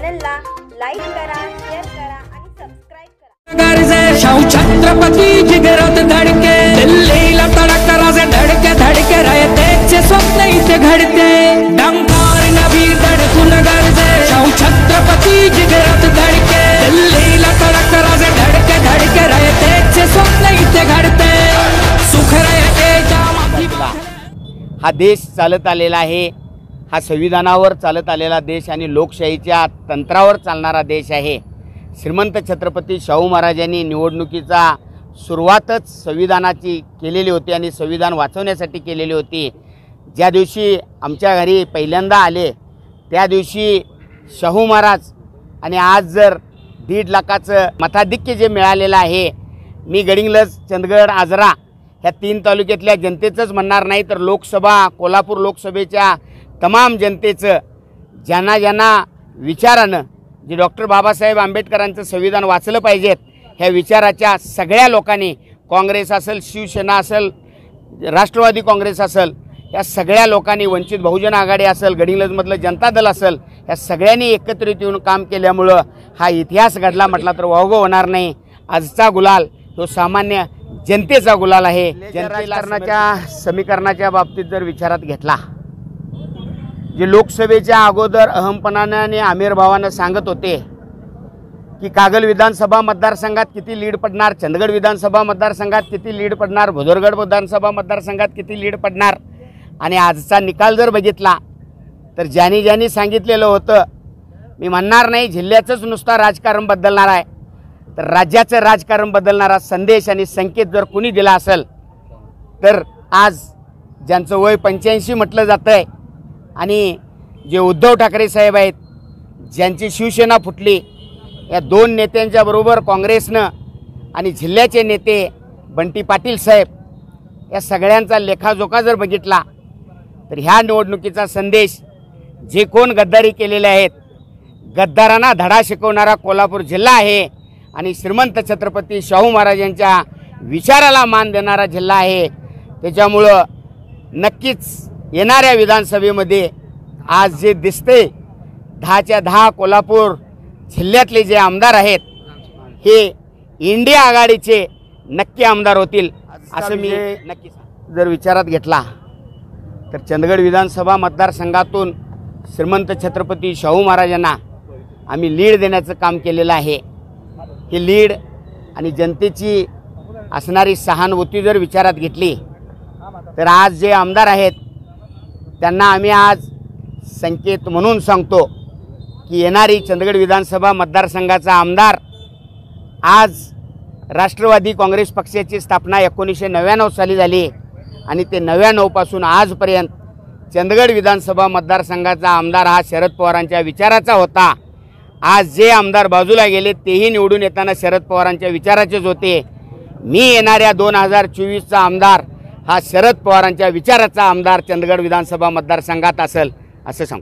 चॅनलला लाईक करा, शेअर करा आणि सबस्क्राइब करा। गरजे शाहू छत्रपती जिगरात धडके, दिल्लीला तडका राजे धडके धडके रयतेचे स्वप्न इथे घडते। डंकार नभी धडकून गरजे शाहू छत्रपती जिगरात धडके, दिल्लीला तडका राजे धडके धडके रयतेचे स्वप्न इथे घडते। सुख रयतेच्या माथी हा देश चालत आलेला आहे, हा संविधानावर चालत आलेला देश आणि लोकशाहीच्या तंत्रावर चालणारा देश आहे। श्रीमंत छत्रपती शाहू महाराजांनी निवडणुकीचा सुरुवातच संविधानाची केलेली होती आणि संविधान वाचवण्यासाठी केलेली होती। ज्या दिवशी आमच्या घरी पहिल्यांदा आले त्या दिवशी शाहू महाराज आणि आज जर 1.5 लाखाचं मताधिक्य जे मिळालेलं आहे, मी गडिंग्लज, चंदगड, आजरा ह्या 3 तालुक्यातल्या जनतेचंच म्हणणार नाही तर लोकसभा, कोल्हापूर लोकसभेच्या तमाम जनतेचं, ज्यांना ज्यांना विचारानं जे डॉक्टर बाबासाहेब आंबेडकरांचं संविधान वाचलं पाहिजेत ह्या विचाराच्या सगळ्या लोकांनी, काँग्रेस असेल, शिवसेना असेल, राष्ट्रवादी काँग्रेस असेल, या सगळ्या लोकांनी, वंचित बहुजन आघाडी असेल, गडिंग्लजमधलं जनता दल असेल, या सगळ्यांनी एकत्रित येऊन काम केल्यामुळं हा इतिहास घडला म्हटला तर वावगं होणार नाही। आजचा गुलाल तो सामान्य जनतेचा गुलाल आहे। जनतेच्या समीकरणाच्या बाबतीत जर विचारात घेतला, जे लोकसभेच्या अगोदर अहमपणाने आणि आमिर भावानं सांगत होते की कागल विधानसभा मतदारसंघात किती लीड पडणार, चंदगड विधानसभा मतदारसंघात किती लीड पडणार, भुदरगड विधानसभा मतदारसंघात किती लीड पडणार, आणि आजचा निकाल जर बघितला तर ज्यांनी ज्यांनी सांगितलेलं होतं, मी म्हणणार नाही जिल्ह्याचंच नुसता राजकारण बदलणार आहे, तर राज्याचं राजकारण बदलणारा संदेश आणि संकेत जर कुणी दिला असेल तर आज ज्यांचं वय 85 म्हटलं जातं आहे आणि जे उद्धव ठाकरे साहेब आहेत, ज्यांची शिवसेना फुटली, या 2 नेत्यांच्या बरोबर काँग्रेसनं आणि जिल्ह्याचे नेते बंटी पाटील साहेब, या सगळ्यांचा लेखाजोखा जर बघितला तर ह्या निवडणुकीचा संदेश जे कोण गद्दारी केलेले आहेत, गद्दारांना धडा शिकवणारा कोल्हापूर जिल्हा आहे आणि श्रीमंत छत्रपती शाहू महाराजांच्या विचाराला मान देणारा जिल्हा आहे। त्याच्यामुळं नक्कीच येणाऱ्या विधानसभेमध्ये आज जे दिसते 10च्या 10 कोल्हापूर जिल्ह्यातले जे आमदार आहेत हे इंडिया आघाडीचे नक्की आमदार होतील असं मी नक्की जर विचारात घेतला तर चंदगड विधानसभा मतदारसंघातून श्रीमंत छत्रपती शाहू महाराजांना आम्ही लीड देण्याचं काम केलेलं आहे। ही लीड आणि जनतेची असणारी सहानुभूती जर विचारात घेतली तर आज जे आमदार आहेत त्यांना आम्ही आज संकेत म्हणून सांगतो की येणारी चंदगड विधानसभा मतदारसंघाचा आमदार, आज राष्ट्रवादी काँग्रेस पक्षाची स्थापना 1999 साली झाली आणि ते 99 पासून आजपर्यंत चंदगड विधानसभा मतदारसंघाचा आमदार हा शरद पवारांच्या विचाराचा होता। आज जे आमदार बाजूला गेले तेही निवडून येताना शरद पवारांच्या विचाराचेच होते। मी येणाऱ्या 2024चा आमदार हा शरद पवारांच्या विचाराचा आमदार चंदगड विधानसभा मतदारसंघात असेल असं सांगतो।